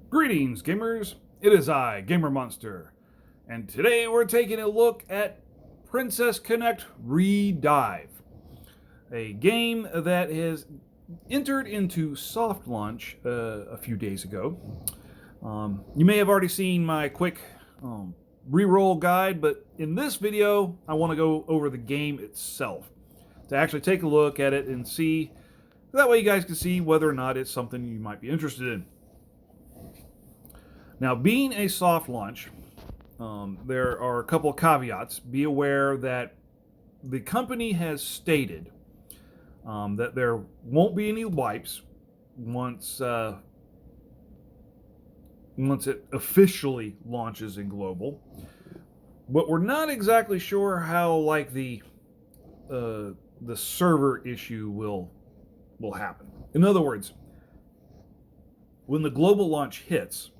Greetings, gamers. It is I, Gamer Monster, and today we're taking a look at Princess Connect Redive, a game that has entered into soft launch a few days ago. You may have already seen my quick reroll guide, but in this video, I want to go over the game itself to actually take a look at it and see. That way, you guys can see whether or not it's something you might be interested in. Now, being a soft launch, there are a couple of caveats. Be aware that the company has stated that there won't be any wipes once it officially launches in global. But we're not exactly sure how, like, the server issue will happen. In other words, when the global launch hits,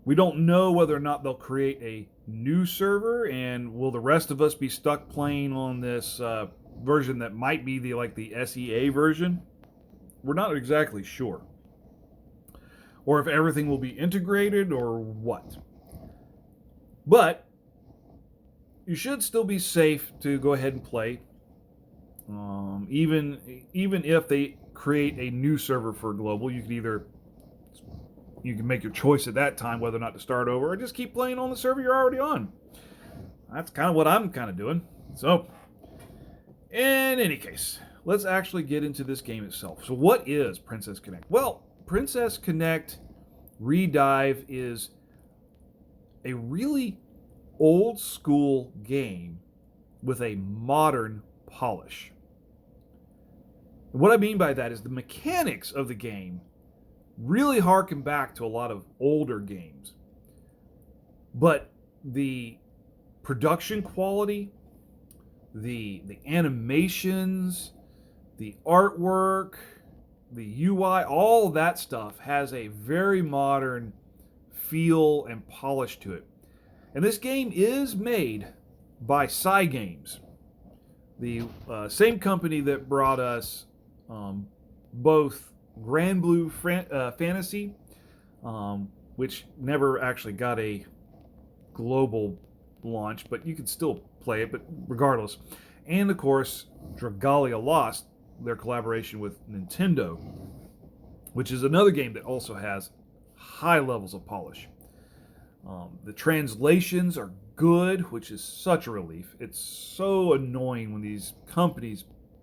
we don't know whether or not they'll create a new server, and will the rest of us be stuck playing on this version that might be the SEA version? We're not exactly sure. Or if everything will be integrated or what. But you should still be safe to go ahead and play. Even if they create a new server for global, you can make your choice at that time whether or not to start over or just keep playing on the server you're already on. That's kind of what I'm kind of doing. So, in any case, let's actually get into this game itself. So what is Princess Connect? Well, Princess Connect Redive is a really old school game with a modern polish. And what I mean by that is the mechanics of the game really harken back to a lot of older games. But the production quality, the animations, the artwork, the UI, all that stuff has a very modern feel and polish to it. And this game is made by CyGames, the same company that brought us both Grand Blue Fantasy, which never actually got a global launch, but you could still play it, but regardless. And of course, Dragalia Lost, their collaboration with Nintendo, which is another game that also has high levels of polish. The translations are good, which is such a relief. It's so annoying when these companies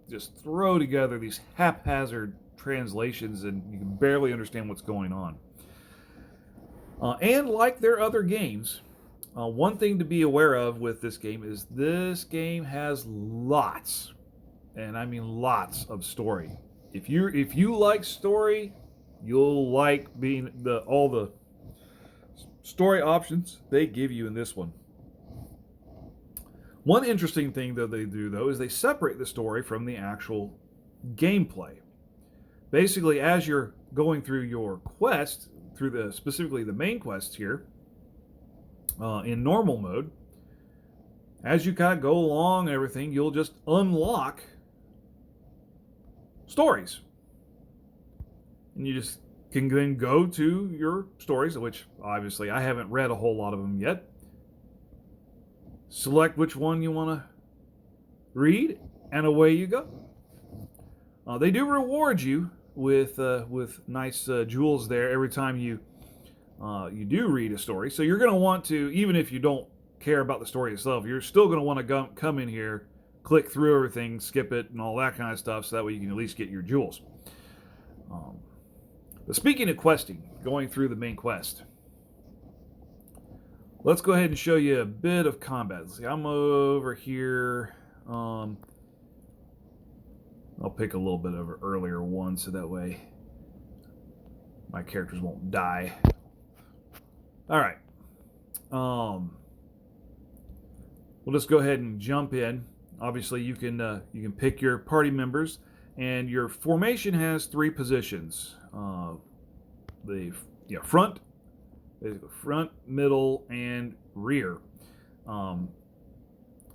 just throw together these haphazard translations and you can barely understand what's going on. And like their other games, one thing to be aware of with this game is this game has lots, and I mean lots of story. If you like story, you'll like all the story options they give you in this one. One interesting thing that they do, though, is they separate the story from the actual gameplay. Basically, as you're going through your quest, specifically the main quests here, in normal mode, as you kind of go along and everything, you'll just unlock stories. And you just can then go to your stories, which obviously I haven't read a whole lot of them yet. Select which one you want to read, and away you go. They do reward you with nice jewels there every time you do read a story. So you're going to want to, even if you don't care about the story itself, you're still going to want to come in here, click through everything, skip it, and all that kind of stuff, so that way you can at least get your jewels. But speaking of questing, going through the main quest, let's go ahead and show you a bit of combat. See, I'm over here. I'll pick a little bit of an earlier one so that way my characters won't die. All right. We'll just go ahead and jump in. Obviously, you can pick your party members, and your formation has 3 positions: the front, middle, and rear.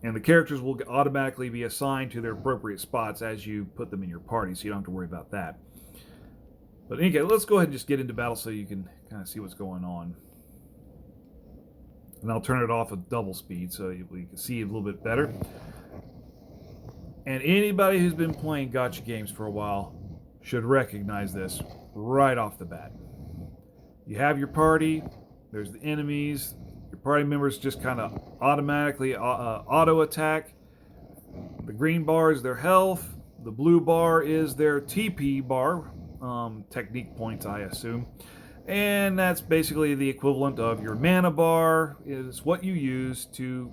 And the characters will automatically be assigned to their appropriate spots as you put them in your party, so you don't have to worry about that. But anyway, let's go ahead and just get into battle so you can kind of see what's going on. And I'll turn it off at double speed so we can see a little bit better. And anybody who's been playing gacha games for a while should recognize this right off the bat. You have your party, there's the enemies, your party members just kind of automatically auto attack. The green bar is their health, the blue bar is their TP bar, technique points I assume. And that's basically the equivalent of your mana bar, is what you use to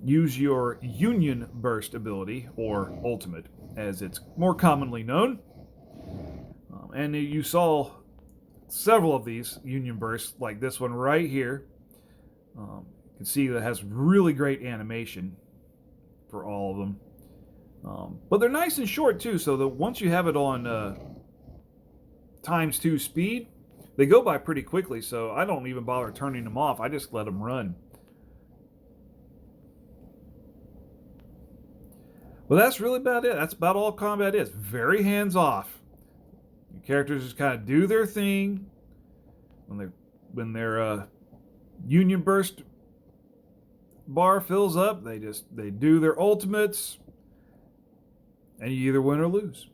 use your Union Burst ability, or Ultimate, as it's more commonly known. And you saw several of these Union Bursts, like this one right here. You can see that it has really great animation for all of them. But they're nice and short too, so that once you have it on ×2 speed, they go by pretty quickly, so I don't even bother turning them off. I just let them run. Well, that's really about it. That's about all combat is. Very hands-off. Your characters just kind of do their thing. When their Union Burst bar fills up, they do their ultimates, and you either win or lose.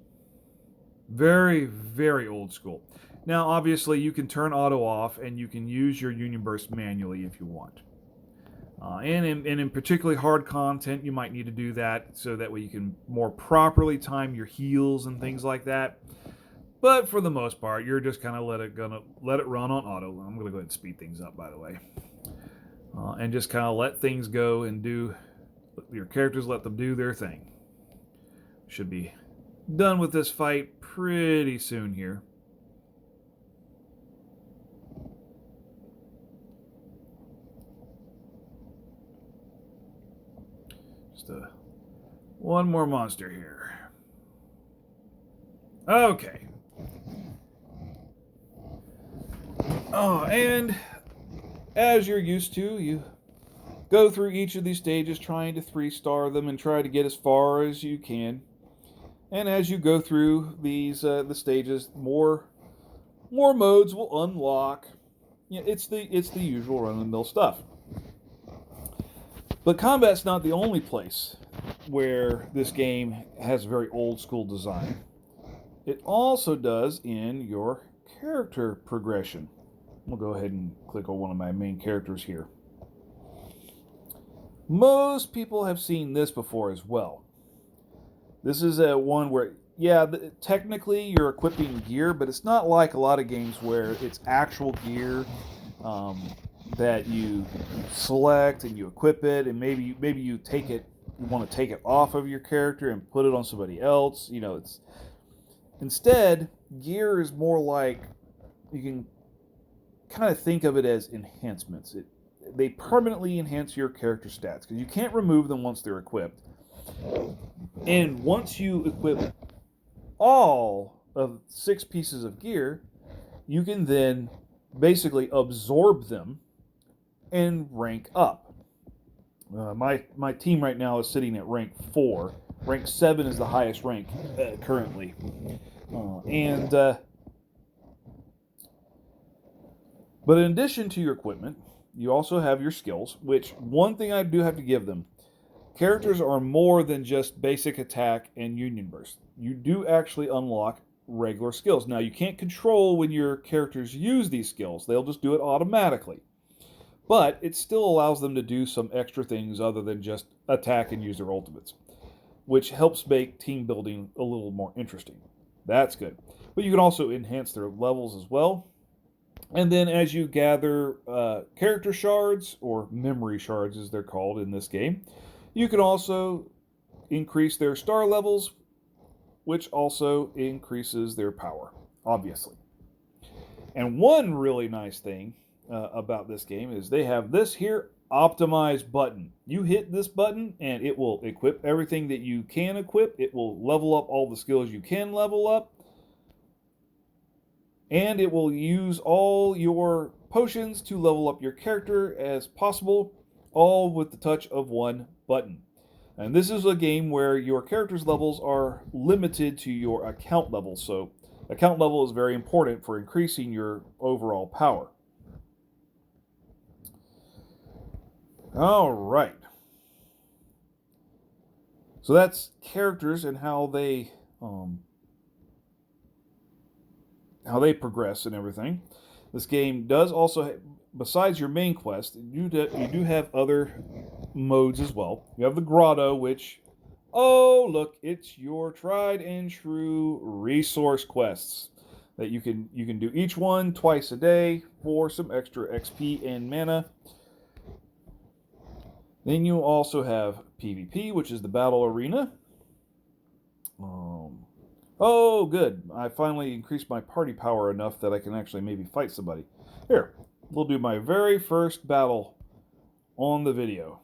Very, very old school. Now, obviously, you can turn auto off, and you can use your Union Burst manually if you want. And in particularly hard content, you might need to do that so that way you can more properly time your heals and things like that. But for the most part, you're just kind of let it run on auto. I'm going to go ahead and speed things up, by the way. And just kind of let things go and your characters, let them do their thing. Should be done with this fight pretty soon here. Just one more monster here. Okay. Oh, and as you're used to, you go through each of these stages trying to 3-star them and try to get as far as you can. And as you go through these the stages, more modes will unlock. Yeah, it's the usual run-of-the-mill stuff. But combat's not the only place where this game has a very old school design. It also does in your character progression. We'll go ahead and click on one of my main characters here. Most people have seen this before as well. This is one where, yeah, technically you're equipping gear, but it's not like a lot of games where it's actual gear that you select and you equip it, and maybe you want to take it off of your character and put it on somebody else. You know, instead, gear is more like, you can kind of think of it as enhancements. They permanently enhance your character stats because you can't remove them once they're equipped. And once you equip all of 6 pieces of gear, you can then basically absorb them and rank up. My team right now is sitting at rank 4. Rank 7 is the highest rank currently. But in addition to your equipment, you also have your skills, which one thing I do have to give them. Characters are more than just basic attack and Union Burst. You do actually unlock regular skills. Now, you can't control when your characters use these skills. They'll just do it automatically. But it still allows them to do some extra things other than just attack and use their ultimates, which helps make team building a little more interesting. That's good. But you can also enhance their levels as well. And then as you gather character shards, or memory shards as they're called in this game, you can also increase their star levels, which also increases their power, obviously. And one really nice thing about this game is they have this here optimize button. You hit this button and it will equip everything that you can equip. It will level up all the skills you can level up. And it will use all your potions to level up your character as possible, all with the touch of one button. And this is a game where your character's levels are limited to your account level. So Account level is very important for increasing your overall power. All right. So that's characters and how they progress and everything. This game does also, besides your main quest, you do have other modes as well. You have the grotto, which, oh look, it's your tried and true resource quests that you can do each one twice a day for some extra XP and mana. Then you also have PvP, which is the battle arena. Oh, good. I finally increased my party power enough that I can actually maybe fight somebody. Here, we'll do my very first battle on the video.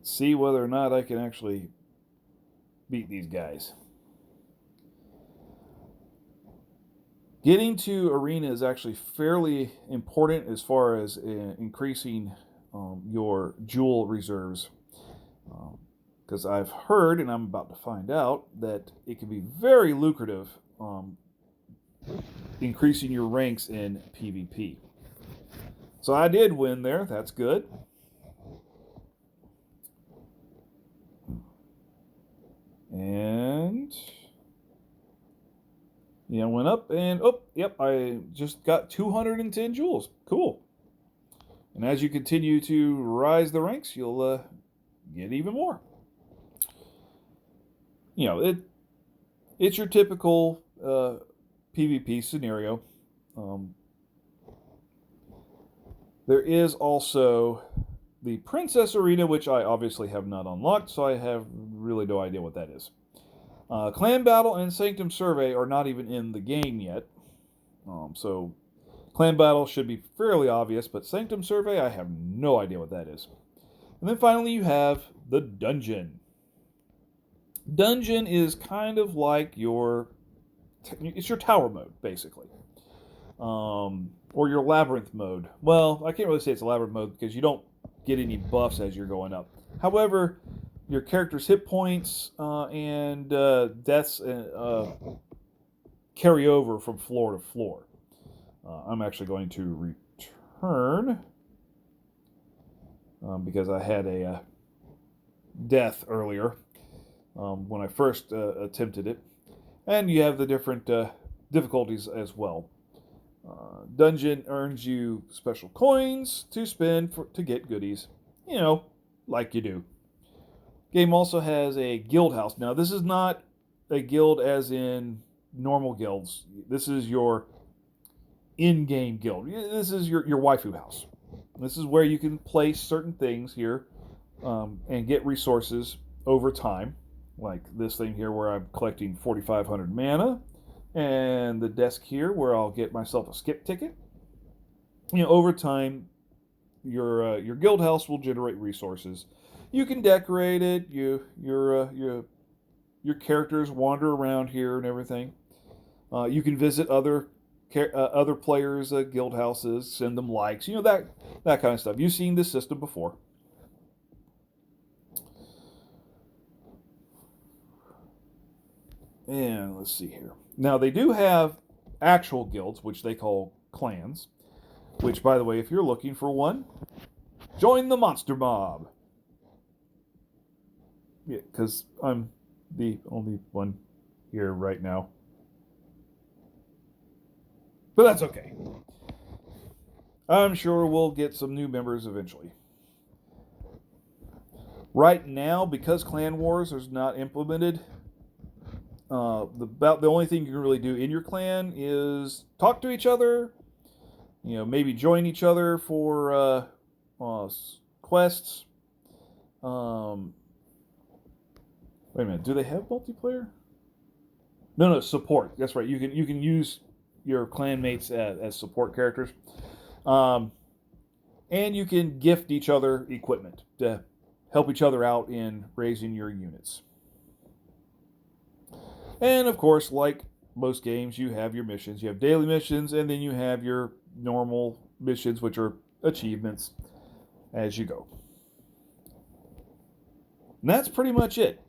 See whether or not I can actually beat these guys. Getting to arena is actually fairly important as far as increasing your jewel reserves. Because I've heard, and I'm about to find out, that it can be very lucrative increasing your ranks in PvP. So I did win there. That's good. And yeah, went up and oh, yep, I just got 210 jewels. Cool. And as you continue to rise the ranks, you'll get even more. You know, it's your typical PvP scenario. There is also the Princess Arena, which I obviously have not unlocked, so I have really no idea what that is. Clan Battle and Sanctum Survey are not even in the game yet. So Clan Battle should be fairly obvious, but Sanctum Survey, I have no idea what that is. And then finally you have the Dungeon. Dungeon is kind of like it's your tower mode, basically. Or your labyrinth mode. Well, I can't really say it's a labyrinth mode because you don't get any buffs as you're going up. However, your character's hit points and deaths carry over from floor to floor. I'm actually going to return because I had a death earlier when I first attempted it. And you have the different difficulties as well. Dungeon earns you special coins to spend to get goodies. You know, like you do. Game also has a guild house. Now, this is not a guild as in normal guilds. This is your in-game guild. This is your waifu house. This is where you can place certain things here and get resources over time. Like this thing here where I'm collecting 4,500 mana. And the desk here where I'll get myself a skip ticket. You know, over time, your guild house will generate resources. You can decorate it. Your characters wander around here and everything. You can visit other players' guild houses, send them likes. You know, that kind of stuff. You've seen this system before. And let's see here. Now, they do have actual guilds, which they call clans. Which, by the way, if you're looking for one, join the Monster Mob. Yeah, because I'm the only one here right now. But that's okay. I'm sure we'll get some new members eventually. Right now, because Clan Wars is not implemented, the only thing you can really do in your clan is talk to each other, you know, maybe join each other for quests. Wait a minute, do they have multiplayer? No, support. That's right. You can use your clanmates as support characters, and you can gift each other equipment to help each other out in raising your units. And of course, like most games, you have your missions. You have daily missions, and then you have your normal missions, which are achievements as you go. And that's pretty much it.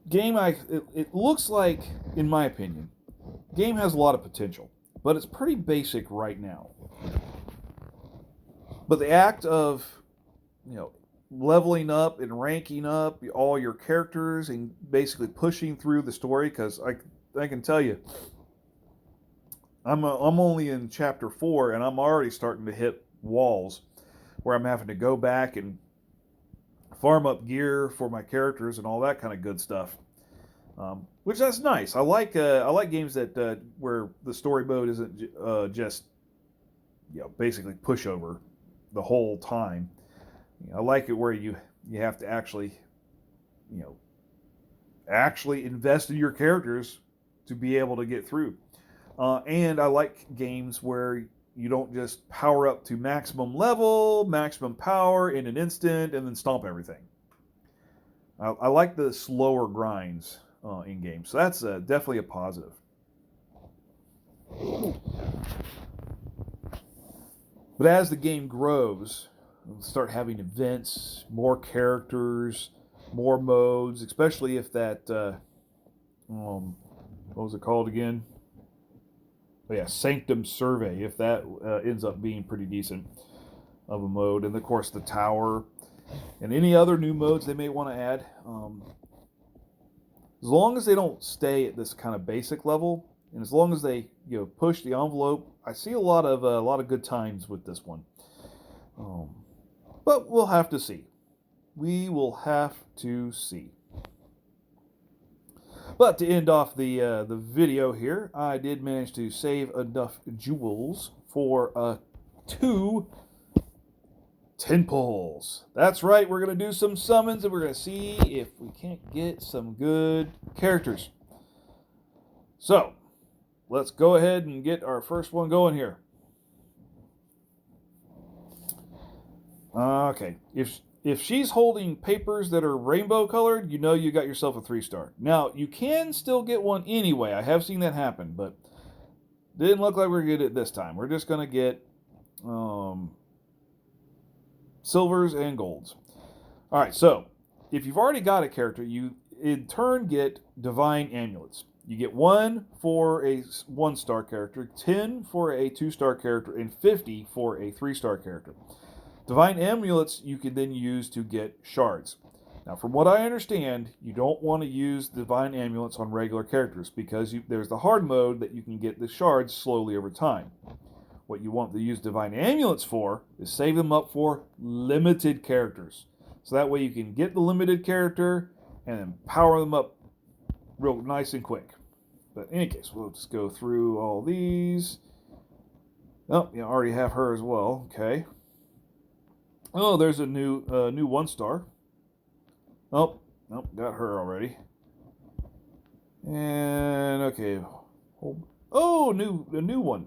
game, it looks like, in my opinion, game has a lot of potential, but it's pretty basic right now. But the act of, you know, leveling up and ranking up all your characters and basically pushing through the story, because I can tell you, I'm only in chapter 4 and I'm already starting to hit walls where I'm having to go back and farm up gear for my characters and all that kind of good stuff. Which that's nice. I like games that where the story mode isn't just basically pushover the whole time. I like it where you have to actually actually invest in your characters to be able to get through. And I like games where you don't just power up to maximum level, maximum power in an instant, and then stomp everything. I like the slower grinds in games, so that's definitely a positive. But as the game grows, we'll start having events, more characters, more modes, especially if that, what was it called again? Oh yeah, Sanctum Survey, if that ends up being pretty decent of a mode. And of course the tower and any other new modes they may want to add. As long as they don't stay at this kind of basic level, and as long as they push the envelope, I see a lot of good times with this one. But we'll have to see. We will have to see. But to end off the video here, I did manage to save enough jewels for 2 10-pulls. That's right, we're going to do some summons and we're going to see if we can't get some good characters. So, let's go ahead and get our first one going here. Okay, if she's holding papers that are rainbow colored, you got yourself a 3-star. Now, you can still get one anyway. I have seen that happen, but didn't look like we're going to get it this time. We're just going to get silvers and golds. All right, so if you've already got a character, you in turn get divine amulets. You get 1 for a 1-star character, 10 for a 2-star character, and 50 for a 3-star character. Divine amulets you can then use to get shards. Now, from what I understand, you don't want to use divine amulets on regular characters because there's the hard mode that you can get the shards slowly over time. What you want to use divine amulets for is save them up for limited characters. So that way you can get the limited character and then power them up real nice and quick. But in any case, we'll just go through all these. Oh, I already have her as well. Okay. Oh, there's a new 1-star. Oh, nope, got her already. And okay. Oh, a new one.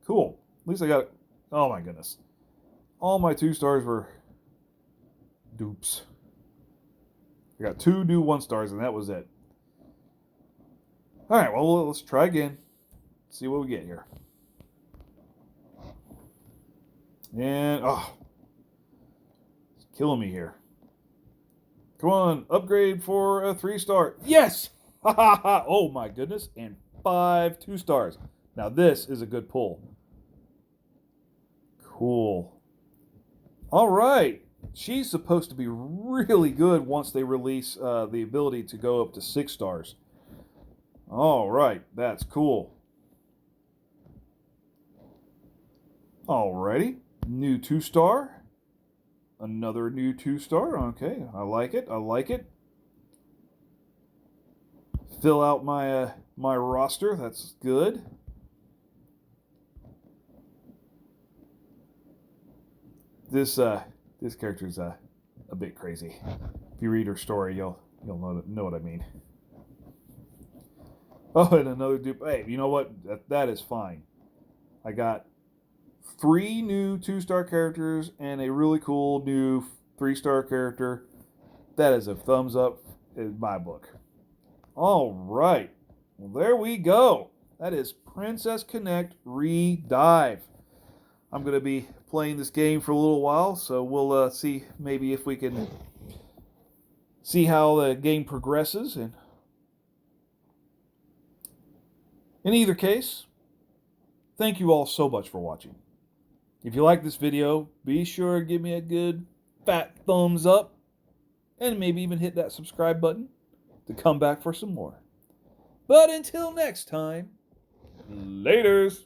Cool. At least I got it. Oh my goodness. All my 2-stars were dupes. I got 2 new 1-stars and that was it. Alright, well, let's try again. See what we get here. And, it's killing me here. Come on, upgrade for a 3-star. Yes! Ha ha ha! Oh my goodness. And 5 2-stars. Now this is a good pull. Cool. All right. She's supposed to be really good once they release the ability to go up to 6 stars. All right. That's cool. Alrighty. New 2-star. Another new 2-star. Okay. I like it. I like it. Fill out my my roster. That's good. This character's a bit crazy. If you read her story, you'll know what I mean. Oh, and another dupe. Hey, you know what? That is fine. I got 3 new 2-star characters and a really cool new 3-star character. That is a thumbs up in my book. All right. Well, there we go. That is Princess Connect Redive. I'm going to be playing this game for a little while, so we'll see maybe if we can see how the game progresses. And in either case, thank you all so much for watching. If you like this video, be sure to give me a good fat thumbs up and maybe even hit that subscribe button to come back for some more. But until next time, laters.